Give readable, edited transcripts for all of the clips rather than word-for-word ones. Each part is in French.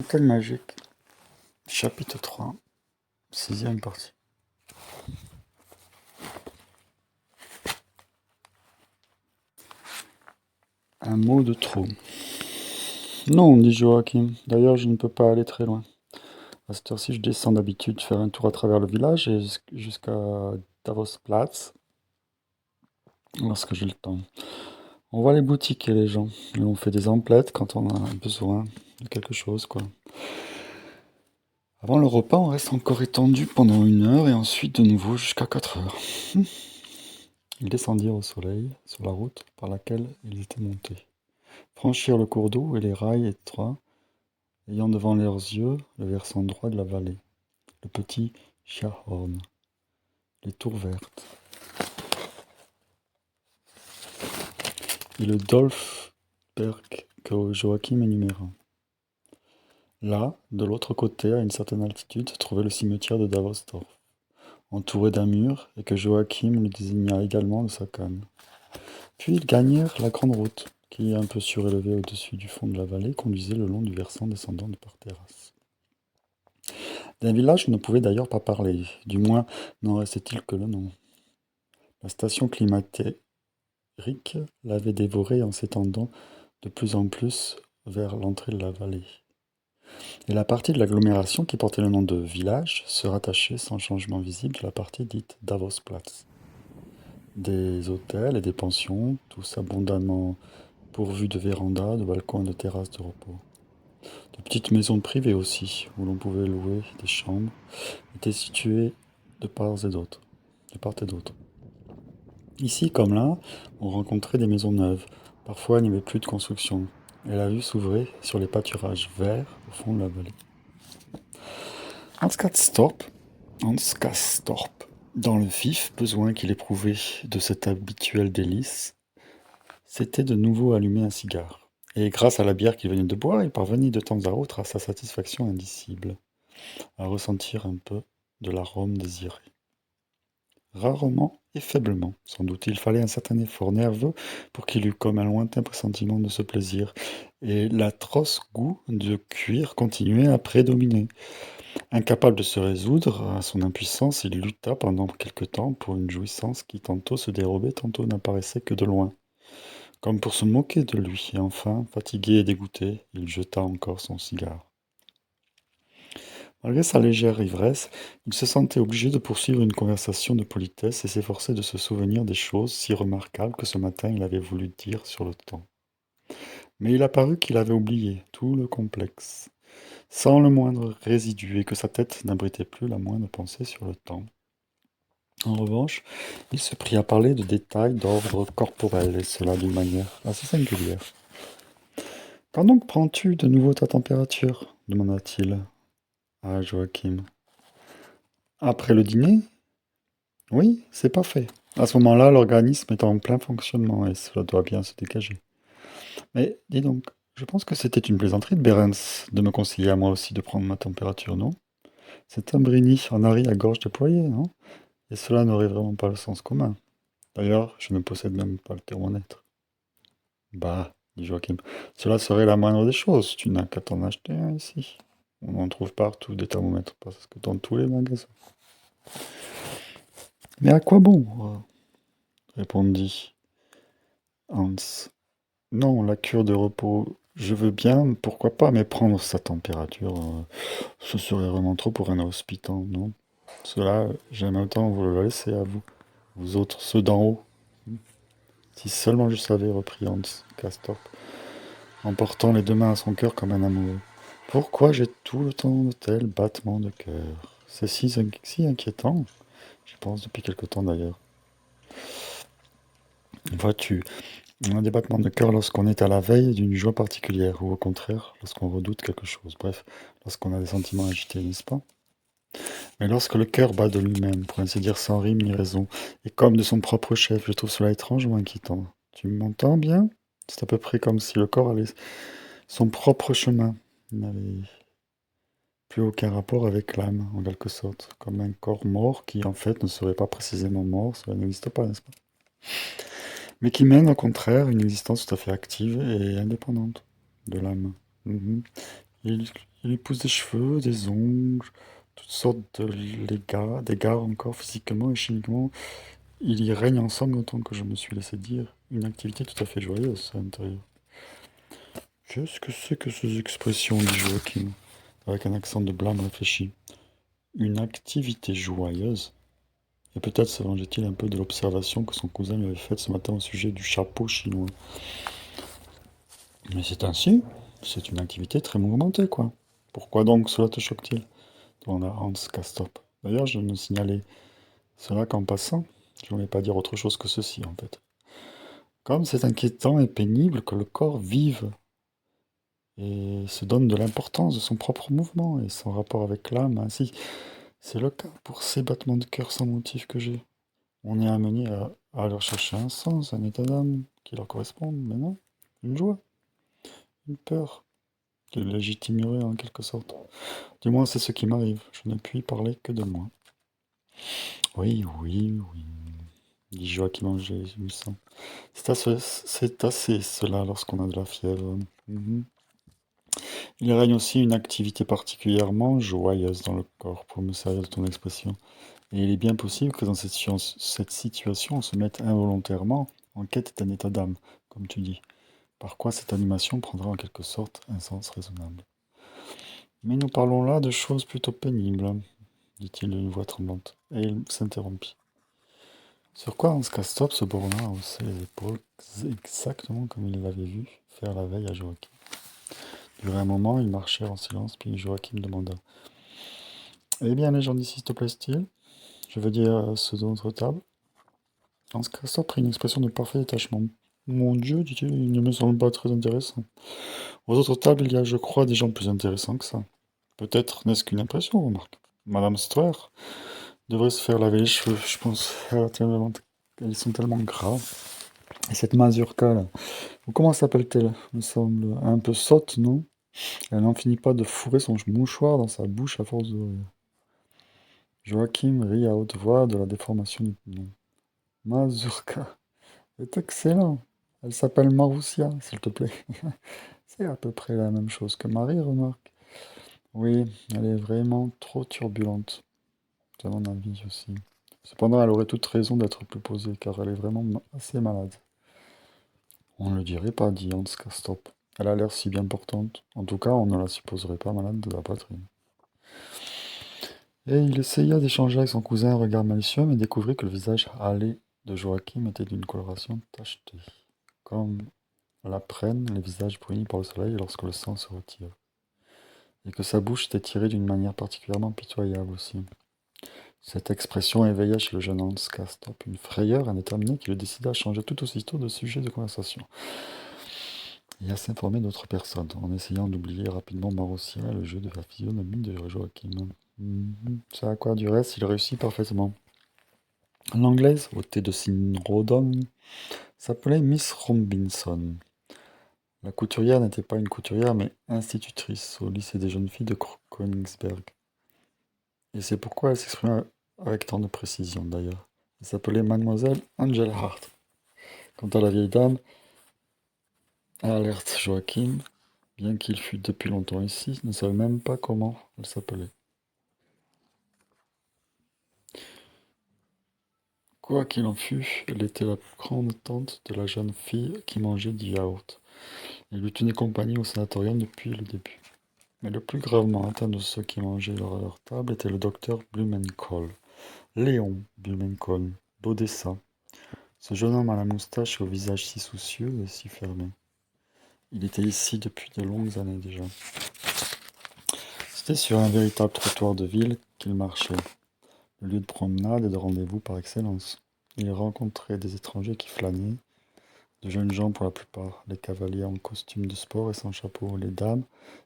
Cocktail magique, chapitre 3, sixième partie. Un mot de trop. Non, dit Joachim. D'ailleurs, je ne peux pas aller très loin. À cette heure-ci, je descends d'habitude faire un tour à travers le village et jusqu'à Davosplatz, lorsque j'ai le temps. On voit les boutiques et les gens, et on fait des emplettes quand on a besoin de quelque chose, quoi. Avant le repas, on reste encore étendu pendant 1 heure et ensuite de nouveau jusqu'à 4 heures. Ils descendirent au soleil, sur la route par laquelle ils étaient montés. Franchirent le cours d'eau et les rails étroits, ayant devant leurs yeux le versant droit de la vallée, le petit Schärhorn, les tours vertes, et le Dolfberg que Joachim énuméra. Là, de l'autre côté, à une certaine altitude, se trouvait le cimetière de Davosdorf, entouré d'un mur, et que Joachim lui désigna également de sa canne. Puis ils gagnèrent la grande route, qui, un peu surélevée au-dessus du fond de la vallée, conduisait le long du versant descendant de par terrasse. D'un village, on ne pouvait d'ailleurs pas parler, du moins n'en restait-il que le nom. La station climatérique l'avait dévoré en s'étendant de plus en plus vers l'entrée de la vallée. Et la partie de l'agglomération qui portait le nom de village se rattachait sans changement visible à la partie dite Davosplatz. Des hôtels et des pensions, tous abondamment pourvus de vérandas, de balcons et de terrasses de repos. De petites maisons privées aussi, où l'on pouvait louer des chambres, étaient situées de part et d'autre. Ici, comme là, on rencontrait des maisons neuves. Parfois, il n'y avait plus de construction, et la vue s'ouvrait sur les pâturages verts au fond de la vallée. Hans Castorp, dans le vif besoin qu'il éprouvait de cet habituel délice, s'était de nouveau allumé un cigare. Et grâce à la bière qu'il venait de boire, il parvenait de temps à autre à sa satisfaction indicible, à ressentir un peu de l'arôme désiré. Rarement et faiblement, sans doute il fallait un certain effort nerveux pour qu'il eût comme un lointain pressentiment de ce plaisir, et l'atroce goût de cuir continuait à prédominer. Incapable de se résoudre à son impuissance, il lutta pendant quelque temps pour une jouissance qui tantôt se dérobait, tantôt n'apparaissait que de loin, comme pour se moquer de lui, et enfin, fatigué et dégoûté, il jeta encore son cigare. Malgré sa légère ivresse, il se sentait obligé de poursuivre une conversation de politesse et s'efforçait de se souvenir des choses si remarquables que ce matin il avait voulu dire sur le temps. Mais il apparut qu'il avait oublié tout le complexe, sans le moindre résidu, et que sa tête n'abritait plus la moindre pensée sur le temps. En revanche, il se prit à parler de détails d'ordre corporel, et cela d'une manière assez singulière. Quand donc prends-tu de nouveau ta température demanda-t-il à Joachim. Après le dîner? Oui, c'est pas fait. À ce moment-là, l'organisme est en plein fonctionnement et cela doit bien se dégager. Mais dis donc, je pense que c'était une plaisanterie de Berens de me conseiller à moi aussi de prendre ma température, non? C'est un brini en Harry à gorge déployée, non? Et cela n'aurait vraiment pas le sens commun. D'ailleurs, je ne possède même pas le thermomètre. Bah, dit Joachim, cela serait la moindre des choses. Tu n'as qu'à t'en acheter un ici. On en trouve partout des thermomètres, parce que dans tous les magasins. Mais à quoi bon? Répondit Hans. Non, la cure de repos, je veux bien, pourquoi pas, mais prendre sa température, ce serait vraiment trop pour un hospitant, non? Cela, j'aime autant vous le laisser à vous, vous autres, ceux d'en haut. Si seulement je savais, reprit Hans Castorp, en portant les deux mains à son cœur comme un amoureux. Pourquoi j'ai tout le temps de tels battements de cœur? C'est si inquiétant. J'y pense depuis quelque temps d'ailleurs. Vois-tu, on a des battements de cœur lorsqu'on est à la veille d'une joie particulière, ou au contraire, lorsqu'on redoute quelque chose. Bref, lorsqu'on a des sentiments agités, n'est-ce pas? Mais lorsque le cœur bat de lui-même, pour ainsi dire sans rime ni raison, et comme de son propre chef, je trouve cela étrangement inquiétant. Tu m'entends bien? C'est à peu près comme si le corps allait son propre chemin. Il n'avait plus aucun rapport avec l'âme, en quelque sorte. Comme un corps mort qui, en fait, ne serait pas précisément mort, cela n'existe pas, n'est-ce pas? Mais qui mène, au contraire, une existence tout à fait active et indépendante de l'âme. Mhm. Il, il lui pousse des cheveux, des ongles, toutes sortes de d'égards encore physiquement et chimiquement. Il y règne ensemble autant que je me suis laissé dire. Une activité tout à fait joyeuse à l'intérieur. Qu'est-ce que c'est que ces expressions, dit Joachim, avec un accent de blâme réfléchi. Une activité joyeuse? Et peut-être se vengeait-il un peu de l'observation que son cousin lui avait faite ce matin au sujet du chapeau chinois. Mais c'est ainsi, c'est une activité très mouvementée, quoi. Pourquoi donc cela te choque-t-il? Demanda Hans Castorp. D'ailleurs, je ne signalais cela qu'en passant. Je ne voulais pas dire autre chose que ceci, en fait. Comme c'est inquiétant et pénible que le corps vive et se donne de l'importance de son propre mouvement et son rapport avec l'âme, ainsi, c'est le cas pour ces battements de cœur sans motif que j'ai. On est amené à leur chercher un sens, un état d'âme qui leur corresponde, mais non, une joie, une peur, qui le légitimerait en quelque sorte. Du moins, c'est ce qui m'arrive, je ne puis parler que de moi. Oui, oui, oui, dit Joachim gémissant. C'est assez cela lorsqu'on a de la fièvre. Mhm. Il règne aussi une activité particulièrement joyeuse dans le corps, pour me servir de ton expression. Et il est bien possible que dans cette situation, on se mette involontairement en quête d'un état d'âme, comme tu dis. Par quoi cette animation prendra en quelque sorte un sens raisonnable. Mais nous parlons là de choses plutôt pénibles, dit-il d'une voix tremblante, et il s'interrompit. Sur quoi Hans Castorp se borna à hausser les épaules, exactement comme il l'avait vu faire la veille à Joachim. Durant un moment, ils marchèrent en silence, puis Joachim demanda. Eh bien, les gens d'ici te plaisent-ils? Je veux dire, ceux de notre table? Hans Castorp prit une expression de parfait détachement. Mon Dieu, dit-il, il ne me semble pas très intéressant. Aux autres tables, il y a, je crois, des gens plus intéressants que ça. Peut-être n'est-ce qu'une impression, remarque. Madame Stuart devrait se faire laver les cheveux, je pense. Elles sont tellement gras. Et cette mazurka, là, comment s'appelle-t-elle? Me semble un peu sotte, non? Elle n'en finit pas de fourrer son mouchoir dans sa bouche à force de rire. Joachim rit à haute voix de la déformation du nom. Mazurka. C'est excellent. Elle s'appelle Marussia, s'il te plaît. C'est à peu près la même chose que Marie, remarque. Oui, elle est vraiment trop turbulente. C'est mon avis aussi. Cependant, elle aurait toute raison d'être plus posée, car elle est vraiment assez malade. On ne le dirait pas, dit Hans Castorp. Elle a l'air si bien portante. En tout cas, on ne la supposerait pas malade de la poitrine. Et il essaya d'échanger avec son cousin un regard malicieux, mais découvrit que le visage hâlé de Joachim était d'une coloration tachetée, comme l'apprennent les visages brunis par le soleil lorsque le sang se retire, et que sa bouche était tirée d'une manière particulièrement pitoyable aussi. Cette expression éveilla chez le jeune Hans Castorp une frayeur indéterminée qui le décida à changer tout aussitôt de sujet de conversation et à s'informer d'autres personnes, en essayant d'oublier rapidement Marussia et le jeu de la physionomie de Joachim. Ça à quoi du reste, il réussit parfaitement. L'anglaise, au thé de Sinrodon, s'appelait Miss Robinson. La couturière n'était pas une couturière, mais institutrice au lycée des jeunes filles de Königsberg. Et c'est pourquoi elle s'exprimait avec tant de précision, d'ailleurs. Elle s'appelait Mademoiselle Angel Hart. Quant à la vieille dame, alerte Joachim, bien qu'il fût depuis longtemps ici, ne savait même pas comment elle s'appelait. Quoi qu'il en fût, elle était la grande tante de la jeune fille qui mangeait du yaourt. Elle lui tenait compagnie au sanatorium depuis le début. Mais le plus gravement atteint de ceux qui mangeaient à leur table était le docteur Blumenkohl. Léon Blumenkohl, d'Odessa. Ce jeune homme à la moustache et au visage si soucieux et si fermé. Il était ici depuis de longues années déjà. C'était sur un véritable trottoir de ville qu'il marchait, le lieu de promenade et de rendez-vous par excellence. Il rencontrait des étrangers qui flânaient, de jeunes gens pour la plupart, les cavaliers en costume de sport et sans chapeau, les dames,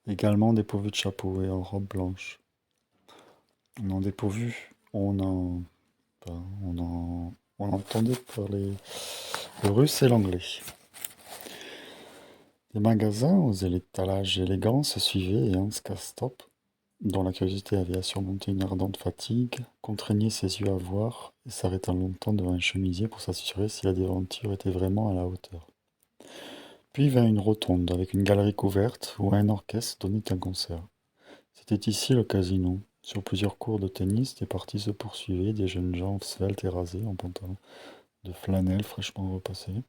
également dépourvues de chapeau et en robe blanche. On en dépourvu, on entendait parler le russe et l'anglais. Des magasins aux étalages élégants se suivaient et Hans Castorp, dont la curiosité avait à surmonter une ardente fatigue, contraignait ses yeux à voir et s'arrêta longtemps devant un chemisier pour s'assurer si la devanture était vraiment à la hauteur. Puis vint une rotonde, avec une galerie couverte, où un orchestre donnait un concert. C'était ici le casino. Sur plusieurs cours de tennis, des parties se poursuivaient, des jeunes gens sveltes et rasés, en pantalon de flanelle fraîchement repassés,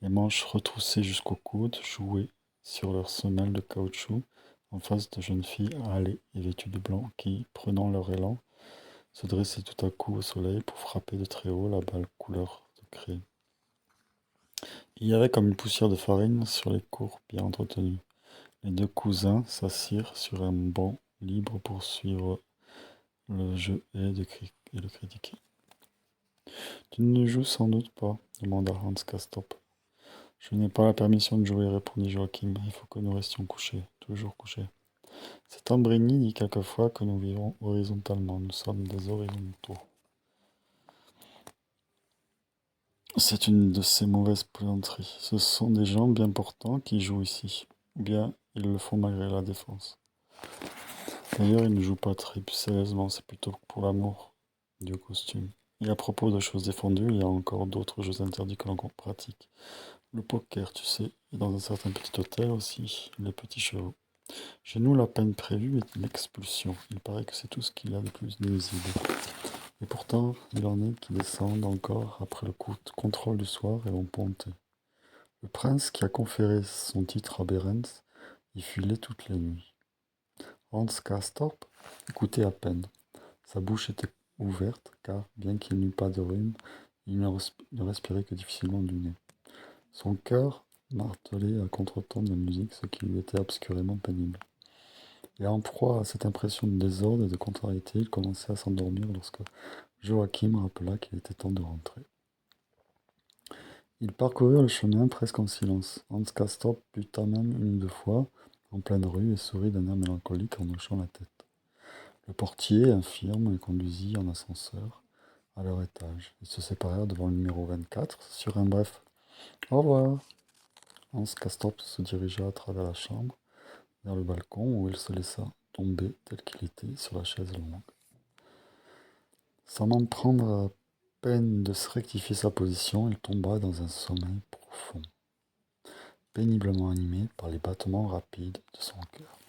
les manches retroussées jusqu'aux coudes, jouaient sur leurs semelles de caoutchouc, en face de jeunes filles hâlées et vêtues de blanc, qui, prenant leur élan, se dressaient tout à coup au soleil pour frapper de très haut la balle couleur de craie. Il y avait comme une poussière de farine sur les cours bien entretenus. Les deux cousins s'assirent sur un banc libre pour suivre le jeu et le critiquer. Tu ne joues sans doute pas, demanda Hans Castorp. Je n'ai pas la permission de jouer, répondit Joachim. Il faut que nous restions couchés, toujours couchés. Cet Ambrigny dit quelquefois que nous vivons horizontalement. Nous sommes des horizontaux. C'est une de ces mauvaises plaisanteries. Ce sont des gens bien portants qui jouent ici. Ou bien ils le font malgré la défense. D'ailleurs, ils ne jouent pas très sérieusement, c'est plutôt pour l'amour du costume. Et à propos de choses défendues, il y a encore d'autres jeux interdits que l'on pratique. Le poker, tu sais, et dans un certain petit hôtel aussi, les petits chevaux. Chez nous, la peine prévue est l'expulsion. Il paraît que c'est tout ce qu'il y a de plus nuisible. Et pourtant, il en est qui descendent encore après le contrôle du soir et vont ponter. Le prince qui a conféré son titre à Bérénce y filait toutes les nuits. Hans Castorp écoutait à peine. Sa bouche était ouverte, car, bien qu'il n'eût pas de rhume, il ne respirait que difficilement du nez. Son cœur martelait à contretemps de la musique, ce qui lui était obscurément pénible. Et en proie à cette impression de désordre et de contrariété, il commençait à s'endormir lorsque Joachim rappela qu'il était temps de rentrer. Ils parcoururent le chemin presque en silence. Hans Castorp buta même une ou deux fois en pleine rue et sourit d'un air mélancolique en hochant la tête. Le portier, infirme, les conduisit en ascenseur à leur étage. Ils se séparèrent devant le numéro 24 sur un bref « Au revoir ». Hans Castorp se dirigea à travers la chambre vers le balcon où il se laissa tomber tel qu'il était sur la chaise longue. Sans m'en prendre à peine de se rectifier sa position, il tomba dans un sommeil profond, péniblement animé par les battements rapides de son cœur.